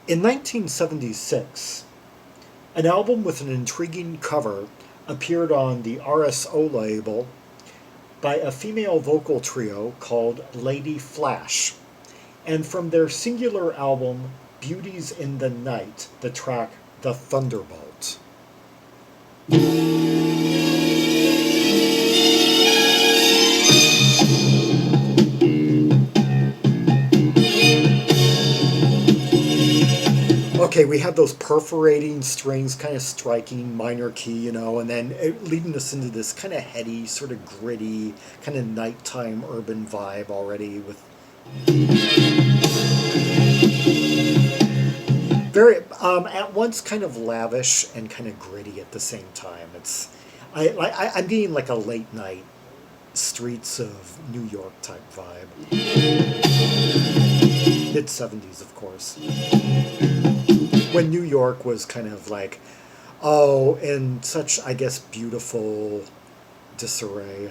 In 1976, an album with an intriguing cover appeared on the RSO label by a female vocal trio called Lady Flash, and from their singular album Beauties in the Night, the track The Thunderbolt. Okay, we have those perforating strings kind of striking minor key, and then leading us into this kind of heady, sort of gritty, kind of nighttime urban vibe already with very, at once kind of lavish and kind of gritty at the same time. I'm getting like a late night streets of New York type vibe. Mid 70s, of course. When New York was kind of like, in such, I guess, beautiful disarray.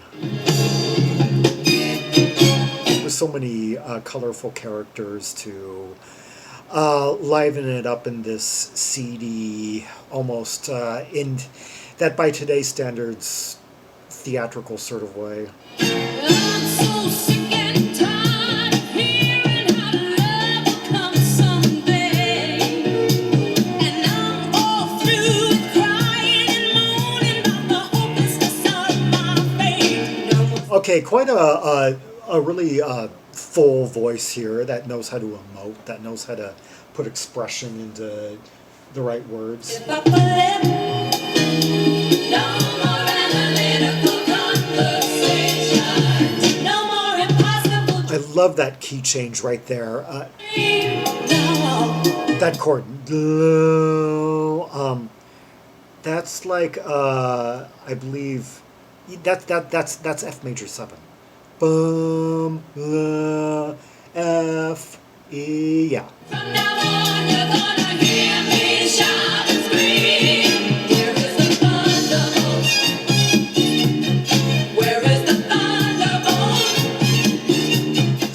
With so many colorful characters to liven it up in this seedy, almost, in that by today's standards, theatrical sort of way. Okay, quite a really full voice here that knows how to emote, that knows how to put expression into the right words. I love that key change right there. That chord. That's like, I believe, that's F major 7. Boom, F, E, yeah. From now on, you're gonna hear me shout and scream. Where is the thunderbolt? Where is the thunderbolt?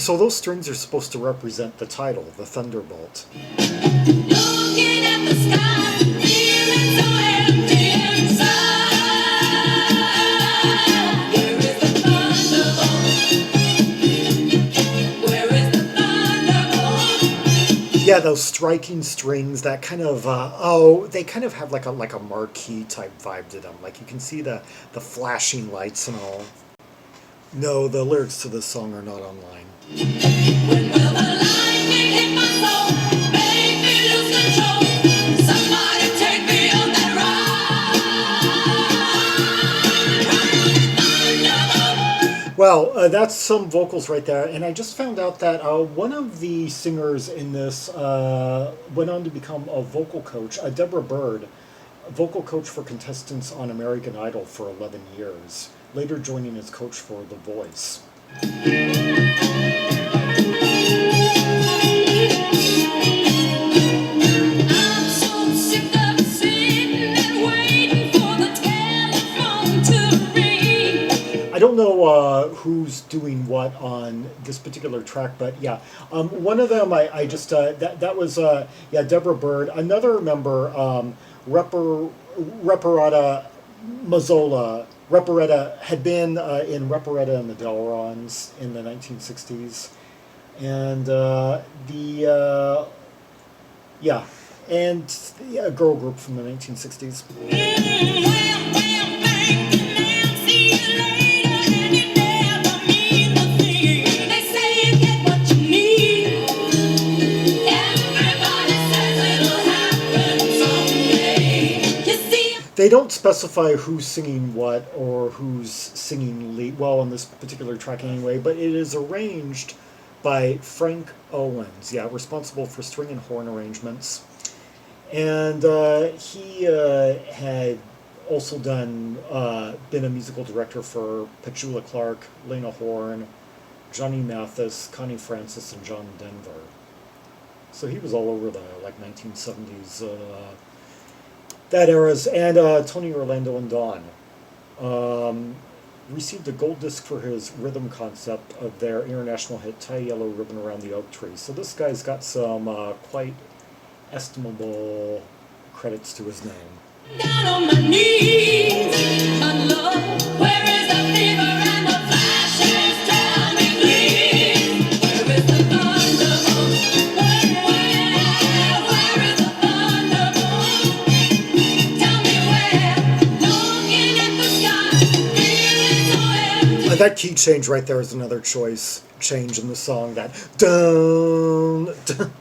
So those strings are supposed to represent the title, the Thunderbolt. Looking at the sky, feeling so empty inside. Yeah, those striking strings, that kind of, they kind of have like a marquee type vibe to them. Like you can see the flashing lights and all. No, the lyrics to this song are not online. When will the lightning hit my soul, make me lose control, somebody take me on that ride. Well, that's some vocals right there, and I just found out that one of the singers in this went on to become a vocal coach, Debra Byrd, a vocal coach for contestants on American Idol for 11 years, later joining as coach for The Voice. I don't know who's doing what on this particular track, but yeah, one of them I just that was Debra Byrd. Another member, Reparata Mazzola. Reparata had been in Reparata and the Delrons in the 1960s, and a girl group from the 1960s. They don't specify who's singing what or who's singing lead, well, on this particular track anyway, but it is arranged by Frank Owens, responsible for string and horn arrangements. And he had also been a musical director for Petula Clark, Lena Horne, Johnny Mathis, Connie Francis, and John Denver. So he was all over the 1970s that era's, and Tony Orlando and Dawn received a gold disc for his rhythm concept of their international hit "Tie a Yellow Ribbon Around the Oak Tree." So this guy's got some quite estimable credits to his name. Down on my knees, my love, where is the fever and the flashes? Tell me please, where is the thunderbolt? Where is the thunderbolt? Tell me where, looking at the sky, feeling so empty. That key change right there is another choice change in the song. That dun, dun.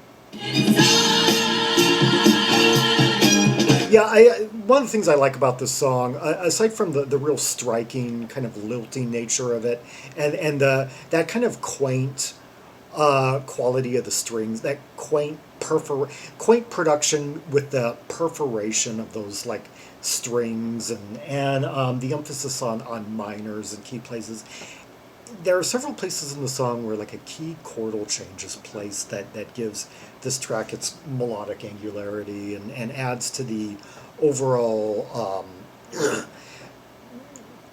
Yeah, one of the things I like about this song, aside from the real striking kind of lilting nature of it, and that kind of quaint quality of the strings, that quaint production with the perforation of those like strings, and the emphasis on minors and key places. There are several places in the song where like a key chordal change is placed that gives this track its melodic angularity and adds to the overall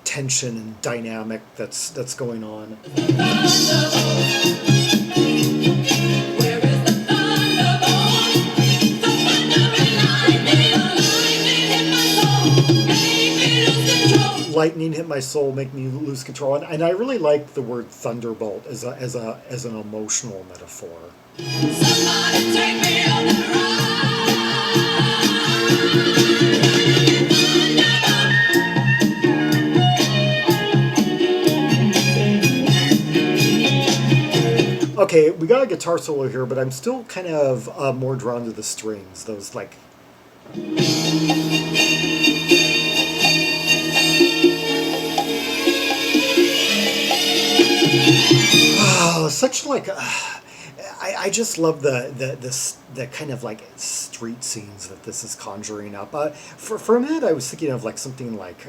tension and dynamic that's going on. Lightning hit my soul, make me lose control, and I really like the word thunderbolt as an emotional metaphor. Somebody take me on that ride. Okay, we got a guitar solo here, but I'm still kind of more drawn to the strings. Those like. Oh, such like I just love the kind of like street scenes that this is conjuring up. For a minute, I was thinking of like something like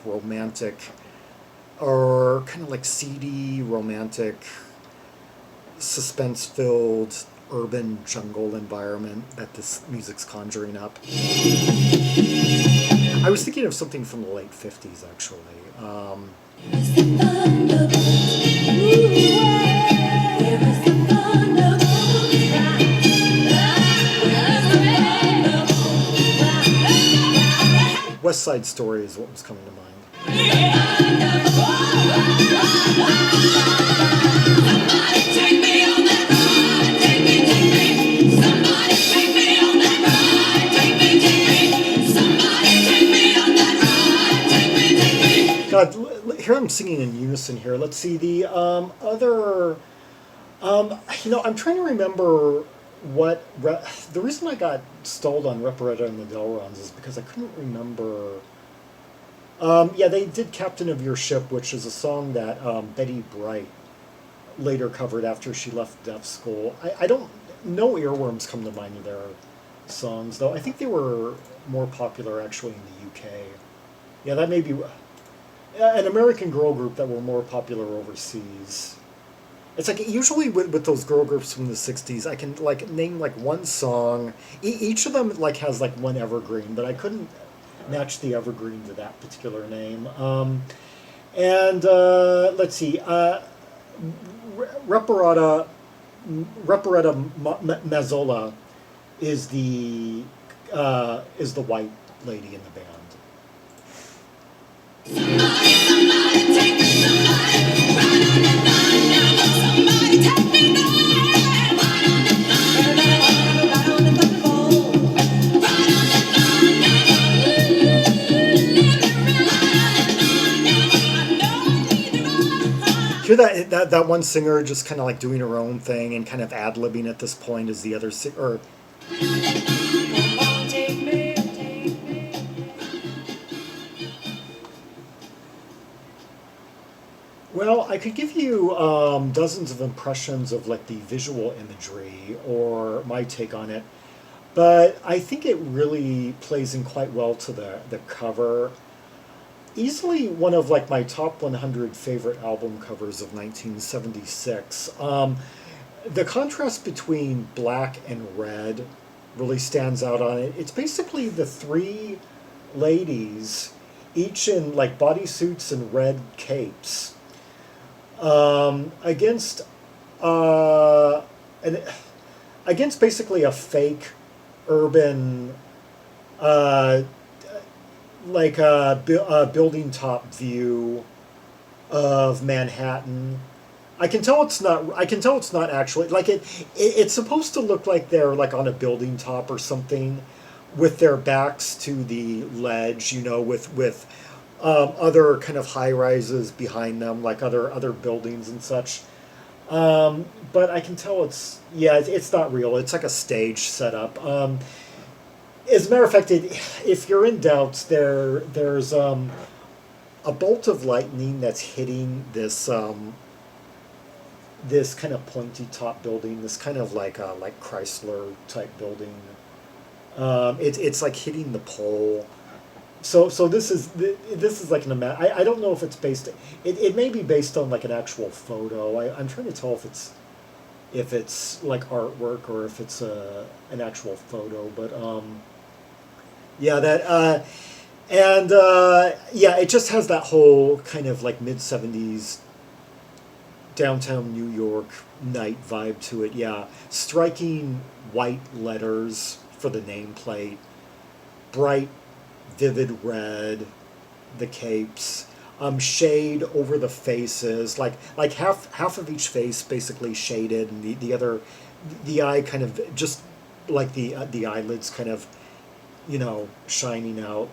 romantic, or kind of like seedy, romantic, suspense-filled urban jungle environment that this music's conjuring up. I was thinking of something from the late 50s, actually. West Side Story is what was coming to mind. God, here I'm singing in unison here. Let's see, the other, I'm trying to remember what, the reason I got stalled on Reparata and the Delrons is because I couldn't remember, yeah, they did Captain of Your Ship, which is a song that Betty Bright later covered after she left deaf school. I don't, no earworms come to mind of their songs, though. I think they were more popular actually in the UK. Yeah, that may be an American girl group that were more popular overseas. It's like usually with those girl groups from the 60s, I can like name like one song. Each of them like has like one evergreen, but I couldn't match the evergreen to that particular name. Let's see, Reparata Mazzola is the white lady in the band. Somebody take me, somebody ride on the thunder, somebody take me there, ride on the thunder, ride on the thunderbolt, ride on the thunder, Hear that one singer just kind of like doing her own thing and kind of ad-libbing at this point as the other singer. Well, I could give you dozens of impressions of like the visual imagery or my take on it, but I think it really plays in quite well to the cover. Easily one of like my top 100 favorite album covers of 1976. The contrast between black and red really stands out on it. It's basically the three ladies, each in like bodysuits and red capes, against basically a fake urban, uh, like a building top view of Manhattan. I can tell it's not. I can tell it's not actually like it's supposed to look like they're like on a building top or something, with their backs to the ledge. You know, with other kind of high rises behind them, like other buildings and such. But I can tell it's not real. It's like a stage setup. As a matter of fact, if you're in doubt, there's a bolt of lightning that's hitting this kind of pointy top building, this kind of like Chrysler type building. It's like hitting the pole. So this is like I don't know if it's based. It may be based on like an actual photo. I'm trying to tell if it's like artwork or if it's an actual photo. But yeah, that and yeah, it just has that whole kind of like mid-70s downtown New York night vibe to it. Yeah, striking white letters for the nameplate, bright vivid red, the capes, shade over the faces, like half of each face basically shaded, and the eye kind of just like the eyelids kind of, you know, shining out,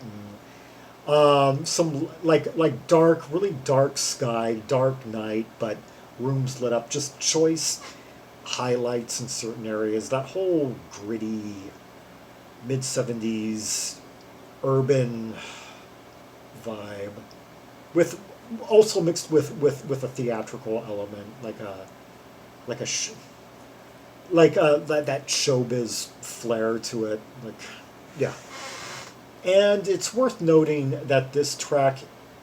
and some like dark, really dark sky, dark night, but rooms lit up, just choice highlights in certain areas. That whole gritty mid-70s urban vibe, with also mixed with a theatrical element, that showbiz flair to it. Like, yeah. And it's worth noting that this track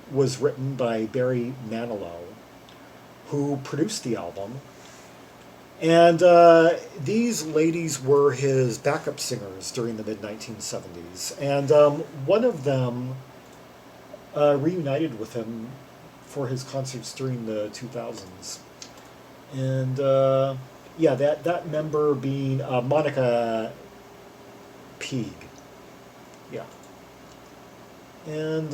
was written by Barry Manilow, who produced the album. And these ladies were his backup singers during the mid-1970s. And one of them reunited with him for his concerts during the 2000s. And yeah, that member being Monica Peeg. Yeah. And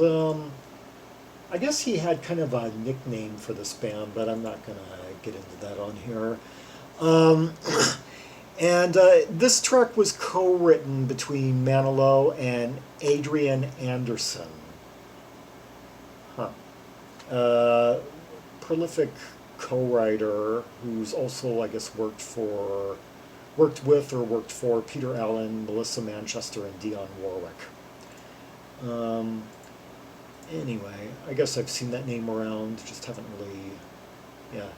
I guess he had kind of a nickname for this band, but I'm not going to get into that on here. And this track was co-written between Manilow and Adrian Anderson. Prolific co-writer who's also, I guess, worked for Peter Allen, Melissa Manchester, and Dionne Warwick. Anyway, I guess I've seen that name around, just haven't really, yeah,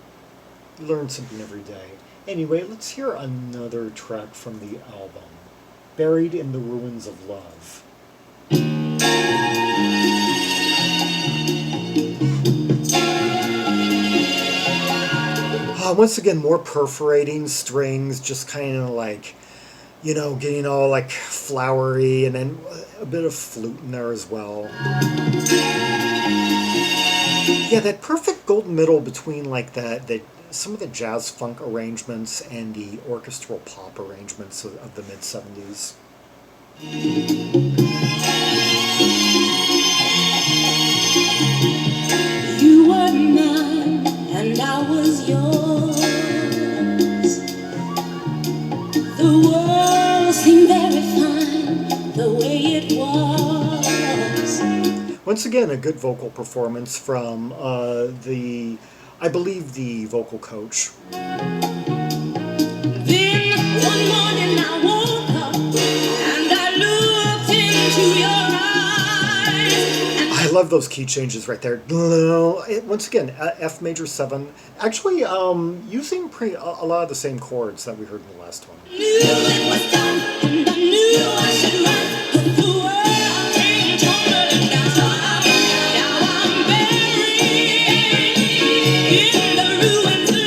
learned something every day. Anyway, let's hear another track from the album, Buried in the Ruins of Love. Once again, more perforating strings, just kind of like, you know, getting all like flowery, and then a bit of flute in there as well. Yeah, that perfect golden middle between like some of the jazz funk arrangements and the orchestral pop arrangements of the mid-70s. You were mine and I was yours. The world seemed very fine the way it was. Once again, a good vocal performance from I believe the vocal coach. Then one morning I woke up and I looked into your eyes. I love those key changes right there. Once again, F major 7. Actually, using a lot of the same chords that we heard in the last one. Knew it was done and I knew I should run, but the world came tumbling down. Now I'm buried in the ruins of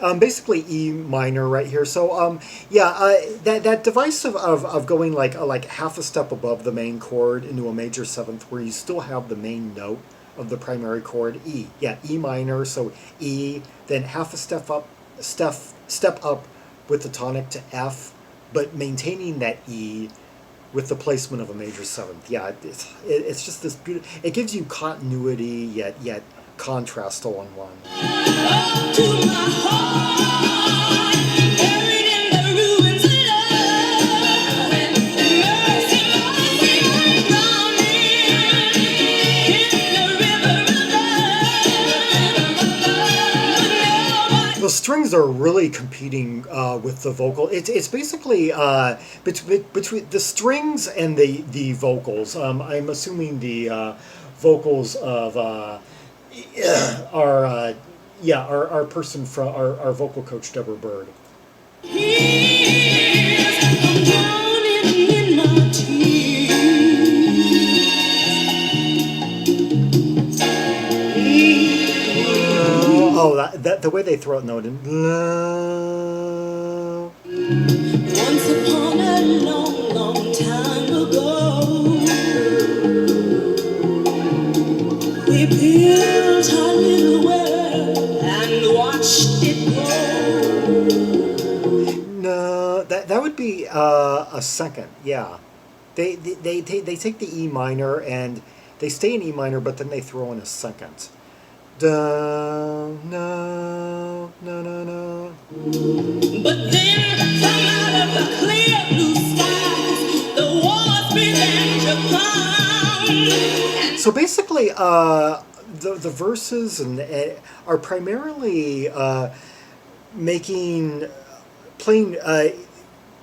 love. Basically E minor right here. So yeah, that device of going like half a step above the main chord into a major 7th, where you still have the main note of the primary chord, E. Yeah, E minor. So E, then half a step up with the tonic to F, but maintaining that E with the placement of a major seventh. Yeah, it's just this beautiful. It gives you continuity yet contrast all in one. Up to my heart, buried in the ruins of love. Mercy, mercy, drowning in the river of love. The strings are really competing with the vocal. It's basically between the strings and the vocals. I'm assuming the vocals of our person from our vocal coach Debra Byrd. Tears, I'm drowning in my tears. Oh, that the way they throw it note in. Once upon a long, long time ago, we built our little world and watched it grow. No, that would be a second. Yeah, they take the E minor and they stay in E minor, but then they throw in a second. Da, no, no, no, no. But then, from out of the clear blue skies, the walls began to come. So basically, the verses are primarily playing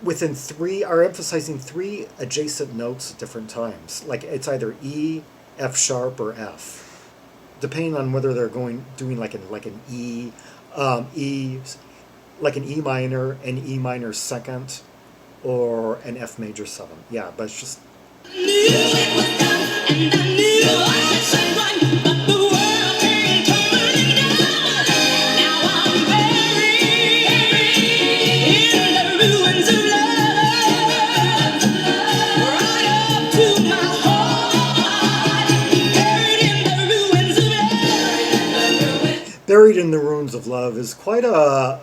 within three, are emphasizing three adjacent notes at different times. Like it's either E, F sharp, or F, depending on whether they're doing like an E, like an E minor, an E minor second, or an F major seven. Yeah, but it's just. Knew it was done, and I knew I should run, but the world came tumbling down. Now I'm buried in the ruins of love, right up to my heart, buried in the ruins of love. Buried in the ruins of love is quite a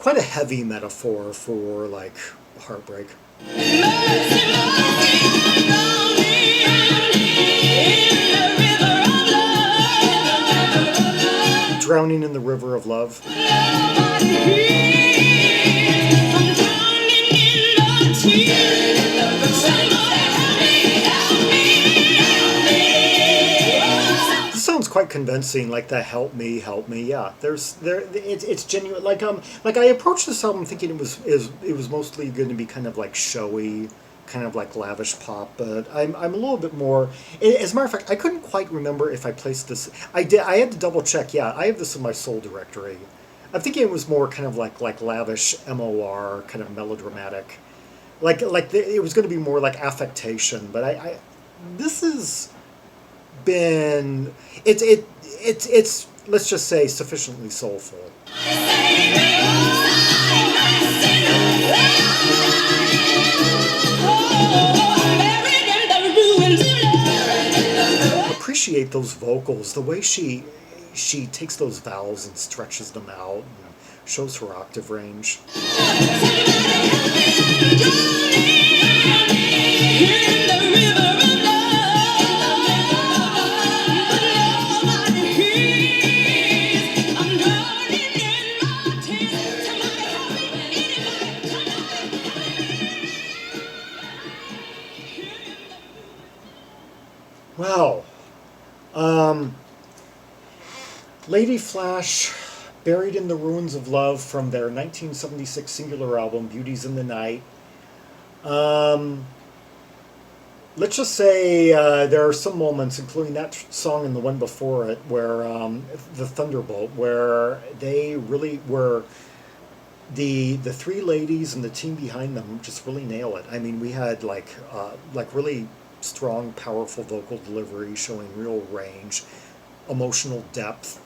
heavy metaphor for like heartbreak. Mercy, mercy, I'm drowning in the river of love. Drowning in the river of love. Nobody hears. I'm drowning in the tears. Somebody help me, help me, help me. This sounds quite convincing, like the help me. Yeah, it's genuine. Like I approached this album thinking it was mostly going to be kind of like showy, kind of like lavish pop, but I'm a little bit more. As a matter of fact, I couldn't quite remember if I placed this. I had to double check. Yeah, I have this in my soul directory. I'm thinking it was more kind of like lavish MOR, kind of melodramatic, it was going to be more like affectation. But I this has been it's let's just say sufficiently soulful. Appreciate those vocals, the way she takes those vowels and stretches them out and shows her octave range. Wow. Lady Flash, Buried in the Ruins of Love, from their 1976 singular album, Beauties in the Night. Let's just say there are some moments, including that song and the one before it, where the Thunderbolt, where they really were the three ladies and the team behind them just really nail it. I mean, we had like really strong, powerful vocal delivery, showing real range, emotional depth.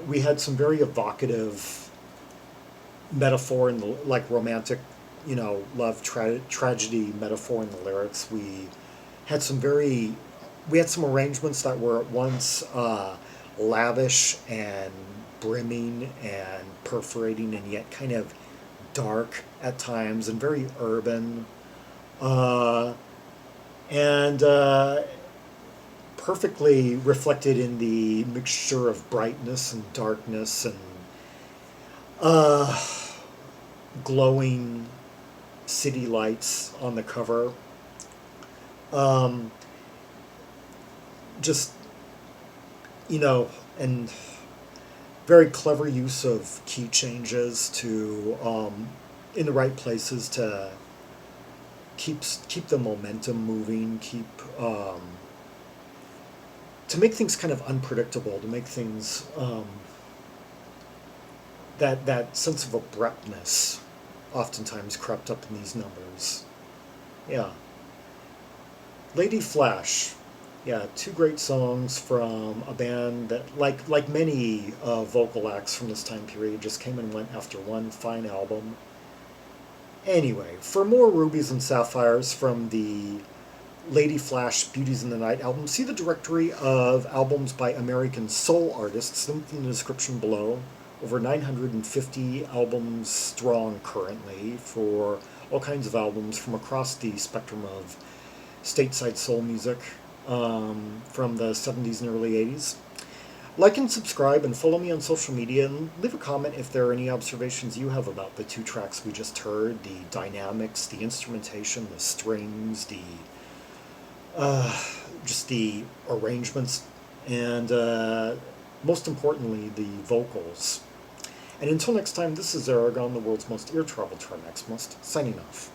We had some very evocative metaphor in the romantic, love tragedy metaphor in the lyrics. We had some arrangements that were at once lavish and brimming and perforating, and yet kind of dark at times and very urban, and perfectly reflected in the mixture of brightness and darkness and glowing city lights on the cover. Just, and very clever use of key changes to in the right places to keep the momentum moving, to make things kind of unpredictable, to make things that sense of abruptness oftentimes crept up in these numbers. Yeah. Lady Flash. Yeah, two great songs from a band that, like many vocal acts from this time period, just came and went after one fine album. Anyway, for more Rubies and Sapphires from the Lady Flash Beauties in the Night album, see the directory of albums by American soul artists linked in the description below. Over 950 albums strong currently for all kinds of albums from across the spectrum of stateside soul music from the 70s and early 80s. Like and subscribe and follow me on social media, and leave a comment if there are any observations you have about the two tracks we just heard, the dynamics, the instrumentation, the strings, just the arrangements, and most importantly, the vocals. And until next time, this is Zaragon, the world's most ear-travel Trimexmust, signing off.